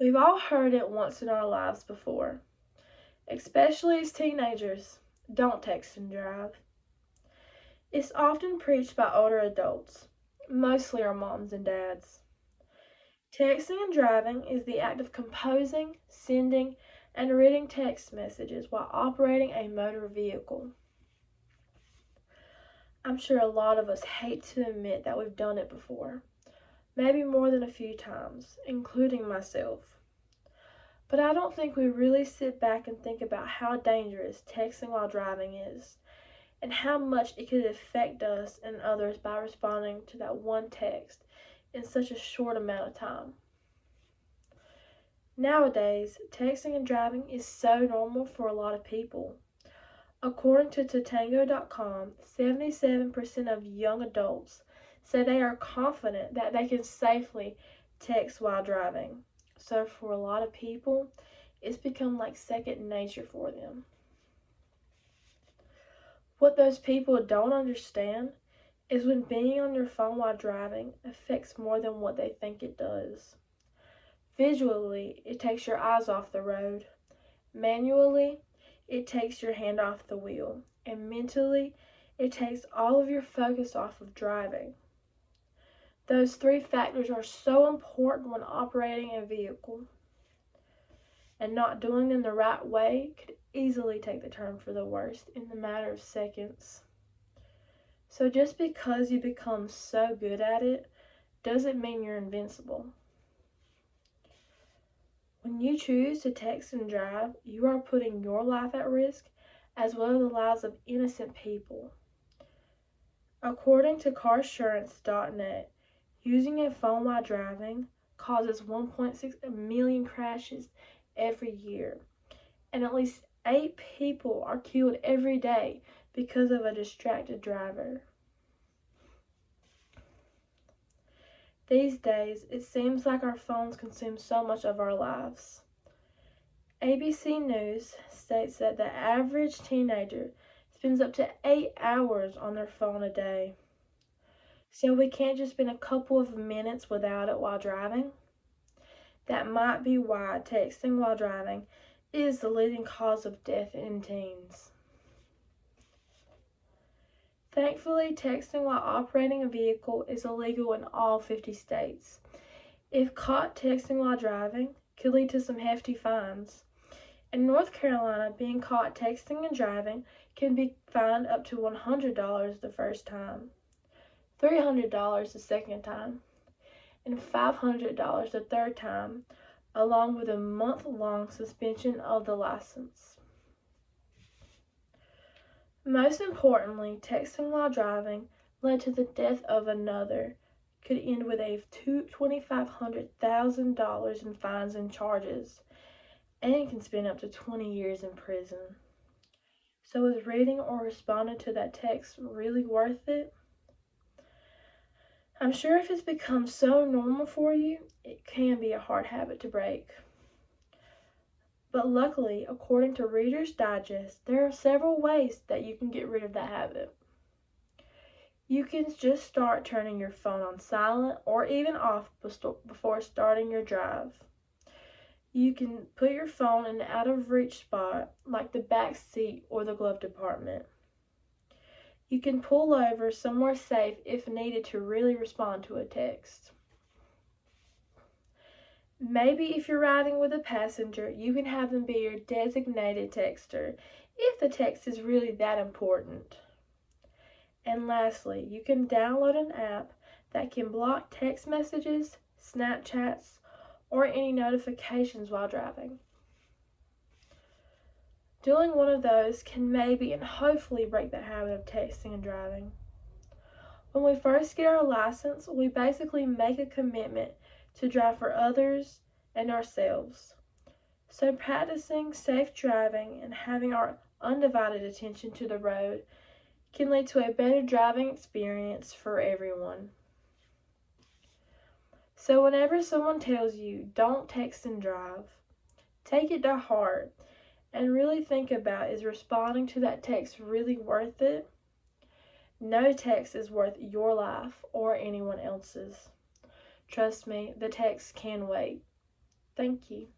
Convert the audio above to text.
We've all heard it once in our lives before, especially as teenagers. Don't text and drive. It's often preached by older adults, mostly our moms and dads. Texting and driving is the act of composing, sending, and reading text messages while operating a motor vehicle. I'm sure a lot of us hate to admit that we've done it before, maybe more than a few times, including myself. But I don't think we really sit back and think about how dangerous texting while driving is, and how much it could affect us and others by responding to that one text in such a short amount of time. Nowadays, texting and driving is so normal for a lot of people. According to Tatango.com, 77% of young adults say they are confident that they can safely text while driving. So for a lot of people, it's become like second nature for them. What those people don't understand is when being on your phone while driving affects more than what they think it does. Visually, it takes your eyes off the road. Manually, it takes your hand off the wheel. And mentally, it takes all of your focus off of driving. Those three factors are so important when operating a vehicle. And not doing them the right way could easily take the turn for the worst in the matter of seconds. So just because you become so good at it doesn't mean you're invincible. When you choose to text and drive, you are putting your life at risk as well as the lives of innocent people. According to carsurance.net, using a phone while driving causes 1.6 million crashes every year, and at least 8 people are killed every day because of a distracted driver. These days, it seems like our phones consume so much of our lives. ABC News states that the average teenager spends up to 8 hours on their phone a day. So we can't just spend a couple of minutes without it while driving. That might be why texting while driving is the leading cause of death in teens. Thankfully, texting while operating a vehicle is illegal in all 50 states. If caught texting while driving, could lead to some hefty fines. In North Carolina, being caught texting and driving can be fined up to $100 the first time, $300 the second time, and $500 the third time, along with a month-long suspension of the license. Most importantly, texting while driving led to the death of another, could end with a $2,500,000 in fines and charges, and can spend up to 20 years in prison. So is reading or responding to that text really worth it? I'm sure if it's become so normal for you, it can be a hard habit to break. But luckily, according to Reader's Digest, there are several ways that you can get rid of that habit. You can just start turning your phone on silent or even off before starting your drive. You can put your phone in an out-of-reach spot like the back seat or the glove compartment. You can pull over somewhere safe if needed to really respond to a text. Maybe if you're riding with a passenger, you can have them be your designated texter if the text is really that important. And lastly, you can download an app that can block text messages, Snapchats, or any notifications while driving. Doing one of those can maybe and hopefully break the habit of texting and driving. When we first get our license, we basically make a commitment to drive for others and ourselves. So practicing safe driving and having our undivided attention to the road can lead to a better driving experience for everyone. So whenever someone tells you don't text and drive, take it to heart and really think about, is responding to that text really worth it? No text is worth your life or anyone else's. Trust me, the text can wait. Thank you.